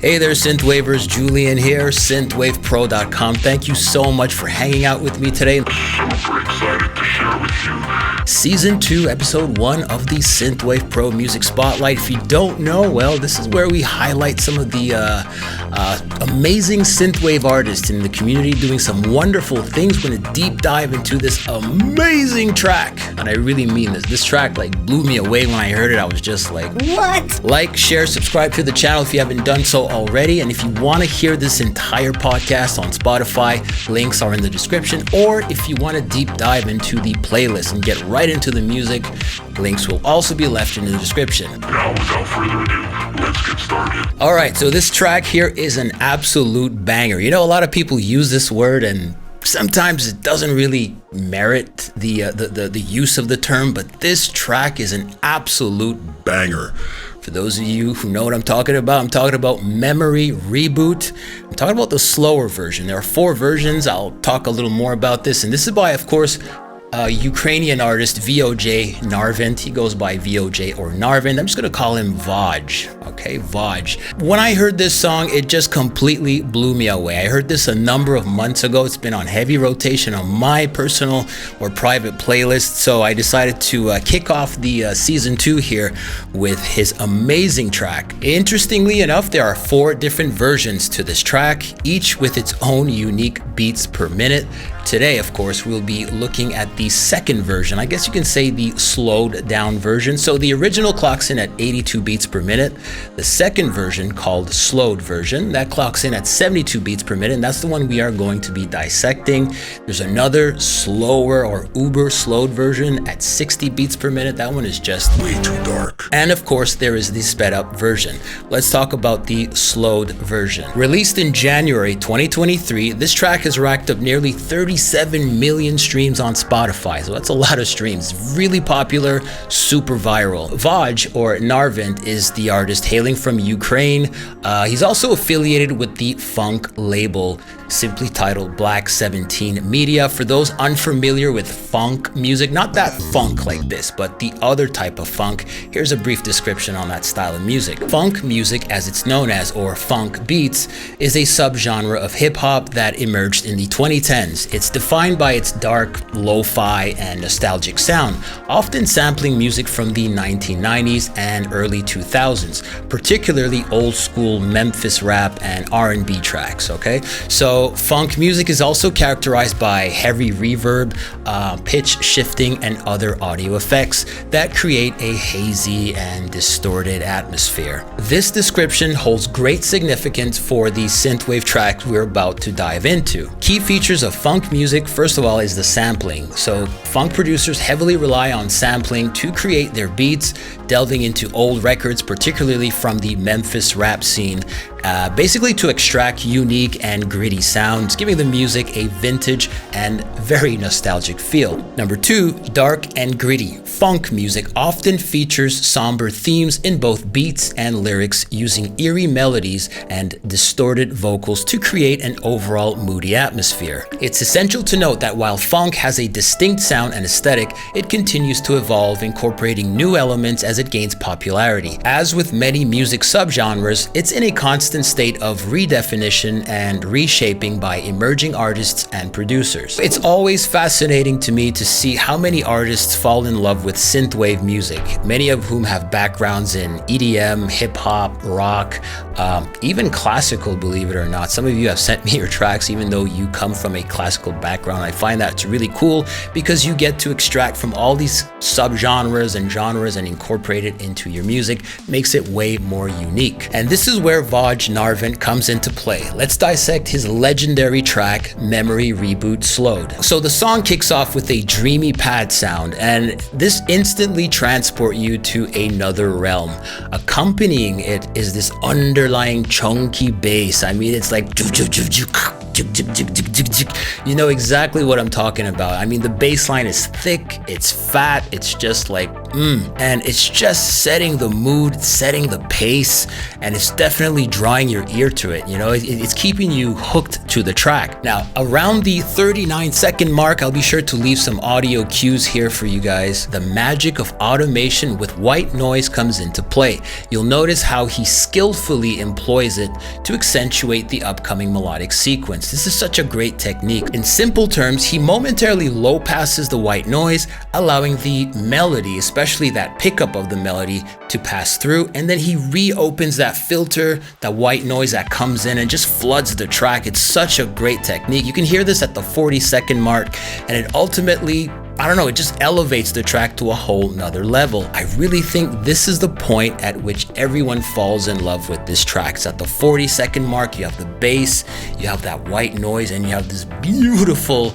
Hey there, Synthwavers. Julian here, SynthwavePro.com. Thank you so much for hanging out with me today. Super excited to share with you Season 2, Episode 1 of the SynthwavePro Music Spotlight. If you don't know, well, this is where we highlight some of the amazing synthwave artists in the community doing some wonderful things. We're going to deep dive into this amazing track. And I really mean this. This track blew me away when I heard it. I was just like, what? Like, share, subscribe to the channel if you haven't done so already. And if you want to hear this entire podcast on Spotify, links are in the description. Or if you want to deep dive into the playlist and get right into the music, links will also be left in the description. Now, without further ado, let's get started. All right, so this track here is an absolute banger. You know, a lot of people use this word and sometimes it doesn't really merit the use of the term, but this track is an absolute banger. For those of you who know what I'm talking about Memory Reboot. I'm talking about the slower version. There are 4 versions. I'll talk a little more about this. And this is by, of course, Ukrainian artist VOJ Narvent. He goes by VOJ or Narvent. I'm just going to call him Vaj. Okay, Vaj. When I heard this song, it just completely blew me away. I heard this a number of months ago. It's been on heavy rotation on my personal or private playlist. So I decided to kick off the season 2 here with his amazing track. Interestingly enough, there are 4 different versions to this track, each with its own unique beats per minute. Today, of course, we'll be looking at the second version. I guess you can say the slowed down version. So the original clocks in at 82 beats per minute. The second version, called slowed version, that clocks in at 72 beats per minute. And that's the one we are going to be dissecting. There's another slower or uber slowed version at 60 beats per minute. That one is just way too dark. And of course, there is the sped up version. Let's talk about the slowed version. Released in January 2023, this track has racked up nearly 37 million streams on Spotify. So that's a lot of streams. Really popular, super viral. Vaj or Narvent is the artist hailing from Ukraine. He's also affiliated with the funk label simply titled Black 17 Media. For those unfamiliar with funk music, not that funk like this, but the other type of funk, here's a brief description on that style of music. Funk music, as it's known as, or funk beats, is a subgenre of hip-hop that emerged in the 2010s. It's defined by its dark, lo-fi, and nostalgic sound, often sampling music from the 1990s and early 2000s, particularly old-school Memphis rap and R&B tracks, okay? So funk music is also characterized by heavy reverb, pitch shifting, and other audio effects that create a hazy and distorted atmosphere. This description holds great significance for the synthwave track we're about to dive into. Key features of funk music, first of all, is the sampling. So funk producers heavily rely on sampling to create their beats, delving into old records, particularly from the Memphis rap scene, basically to extract unique and gritty sounds, giving the music a vintage and very nostalgic feel. Number 2, dark and gritty. Funk music often features somber themes in both beats and lyrics, using eerie melodies and distorted vocals to create an overall moody atmosphere. It's essential to note that while funk has a distinct sound and aesthetic, it continues to evolve, incorporating new elements as it gains popularity. As with many music subgenres, it's in a constant state of redefinition and reshaping by emerging artists and producers. It's always fascinating to me to see how many artists fall in love with synthwave music, many of whom have backgrounds in EDM, hip-hop, rock, even classical, believe it or not. Some of you have sent me your tracks even though you come from a classical background. I find that really cool because you get to extract from all these subgenres and genres and incorporate it into your music. Makes it way more unique. And this is where Vaj Narvent comes into play. Let's dissect his legendary track, Memory Reboot Slowed. So the song kicks off with a dreamy pad sound, and this instantly transports you to another realm. Accompanying it is this underlying chunky bass. I mean, it's like you know exactly what I'm talking about. I mean, the bass line is thick, it's fat, it's just like And it's just setting the mood, setting the pace, and it's definitely drawing your ear to it. You know, it's keeping you hooked to the track. Now, around the 39-second mark, I'll be sure to leave some audio cues here for you guys. The magic of automation with white noise comes into play. You'll notice how he skillfully employs it to accentuate the upcoming melodic sequence. This is such a great technique. In simple terms, he momentarily low passes the white noise, allowing the melody, especially that pickup of the melody, to pass through, and then he reopens that filter, that white noise that comes in and just floods the track. It's such a great technique. You can hear this at the 40-second mark, and it ultimately, I don't know, it just elevates the track to a whole nother level. I really think this is the point at which everyone falls in love with this track. It's at the 40-second mark. You have the bass, you have that white noise, and you have this beautiful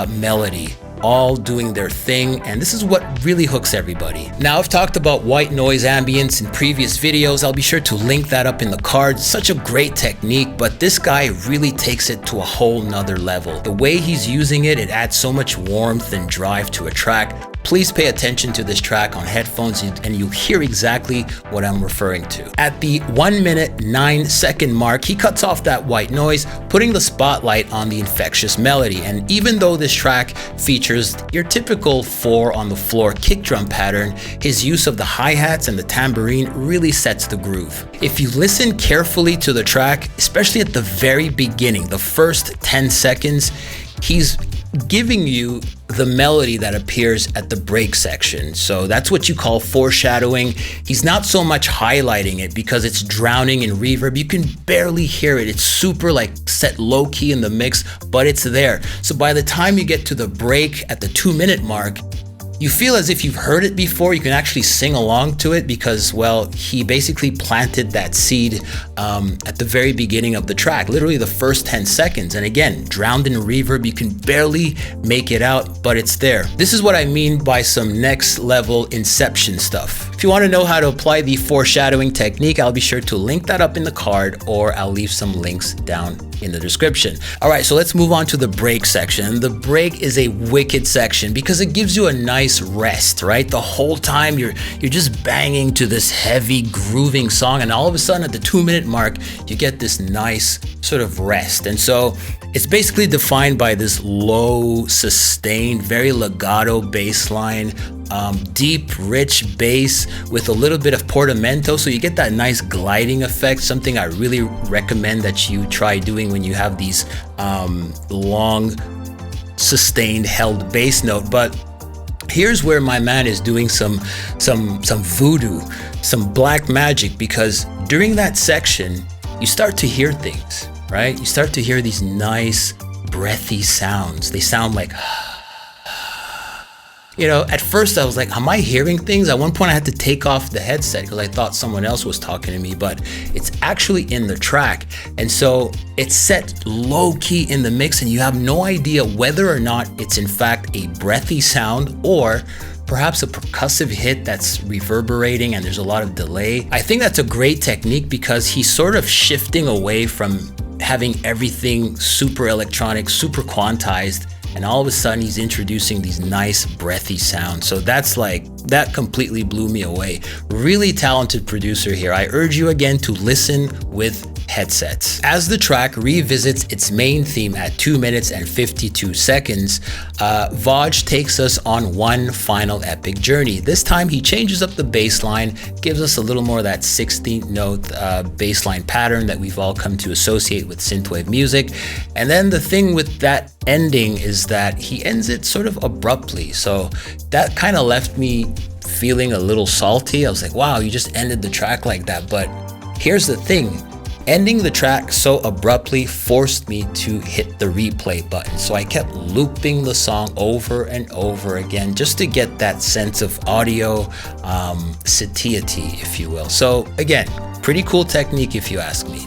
melody, all doing their thing, and this is what really hooks everybody. Now, I've talked about white noise ambience in previous videos. I'll be sure to link that up in the card. Such a great technique, but this guy really takes it to a whole nother level. The way he's using it, it adds so much warmth and drive to a track. Please pay attention to this track on headphones and you'll hear exactly what I'm referring to. At the 1 minute 9 second mark, he cuts off that white noise, putting the spotlight on the infectious melody. And even though this track features your typical 4 on the floor kick drum pattern, his use of the hi-hats and the tambourine really sets the groove. If you listen carefully to the track, especially at the very beginning, the first 10 seconds, he's giving you the melody that appears at the break section. So that's what you call foreshadowing. He's not so much highlighting it because it's drowning in reverb. You can barely hear it. It's super like set low key in the mix, but it's there. So by the time you get to the break at the 2 minute mark, you feel as if you've heard it before. You can actually sing along to it because, well, he basically planted that seed at the very beginning of the track, literally the first 10 seconds. And again, drowned in reverb, you can barely make it out, but it's there. This is what I mean by some next level inception stuff. If you want to know how to apply the foreshadowing technique, I'll be sure to link that up in the card, or I'll leave some links down in the description. All right, so let's move on to the break section. The break is a wicked section because it gives you a nice rest, right? The whole time you're just banging to this heavy grooving song, and all of a sudden at the 2 minute mark, you get this nice sort of rest. And so it's basically defined by this low, sustained, very legato bass line, deep, rich bass with a little bit of portamento. So you get that nice gliding effect, something I really recommend that you try doing when you have these long, sustained, held bass note. But here's where my man is doing some voodoo, some black magic, because during that section, you start to hear things, right? You start to hear these nice, breathy sounds. They sound like, you know, at first I was like, am I hearing things? At one point I had to take off the headset because I thought someone else was talking to me, but it's actually in the track. And so it's set low key in the mix and you have no idea whether or not it's in fact a breathy sound or perhaps a percussive hit that's reverberating and there's a lot of delay. I think that's a great technique because he's sort of shifting away from having everything super electronic, super quantized, and all of a sudden he's introducing these nice breathy sounds. So that completely blew me away. Really talented producer here. I urge you again to listen with headsets. As the track revisits its main theme at 2 minutes and 52 seconds, Vaj takes us on one final epic journey. This time he changes up the bass line, gives us a little more of that 16th note bass line pattern that we've all come to associate with synthwave music. And then the thing with that ending is that he ends it sort of abruptly. So that kind of left me feeling a little salty. I was like, wow, you just ended the track like that. But here's the thing. Ending the track so abruptly forced me to hit the replay button. So I kept looping the song over and over again just to get that sense of audio satiety, if you will. So again, pretty cool technique if you ask me.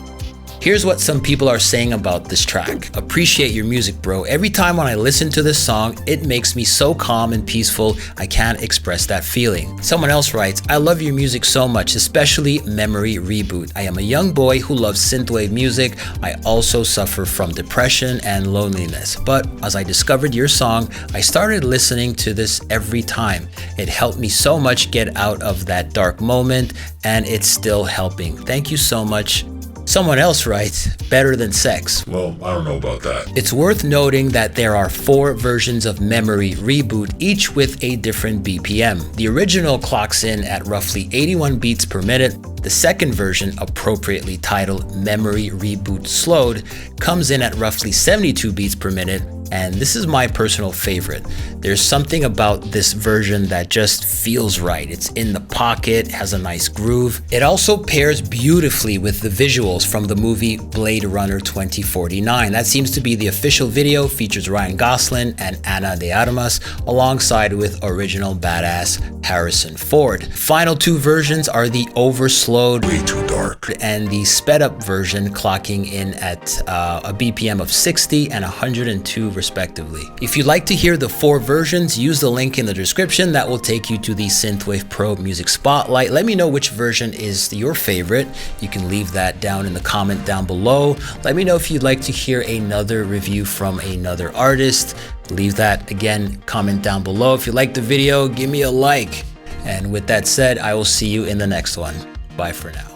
Here's what some people are saying about this track. Appreciate your music, bro. Every time when I listen to this song, it makes me so calm and peaceful, I can't express that feeling. Someone else writes, I love your music so much, especially Memory Reboot. I am a young boy who loves synthwave music. I also suffer from depression and loneliness. But as I discovered your song, I started listening to this every time. It helped me so much get out of that dark moment, and it's still helping. Thank you so much. Someone else writes, better than sex. Well, I don't know about that. It's worth noting that there are 4 versions of Memory Reboot, each with a different BPM. The original clocks in at roughly 81 beats per minute. The second version, appropriately titled Memory Reboot Slowed, comes in at roughly 72 beats per minute. And this is my personal favorite. There's something about this version that just feels right. It's in the pocket, has a nice groove. It also pairs beautifully with the visuals from the movie Blade Runner 2049. That seems to be the official video, features Ryan Gosling and Ana de Armas, alongside with original badass Harrison Ford. Final 2 versions are the overslowed, Way too dark, and the sped up version, clocking in at a BPM of 60 and 102 respectively. If you'd like to hear the 4 versions, use the link in the description. That will take you to the SynthwavePro Music Spotlight. Let me know which version is your favorite. You can leave that down in the comment down below. Let me know if you'd like to hear another review from another artist. Leave that, again, comment down below. If you like the video, give me a like. And with that said, I will see you in the next one. Bye for now.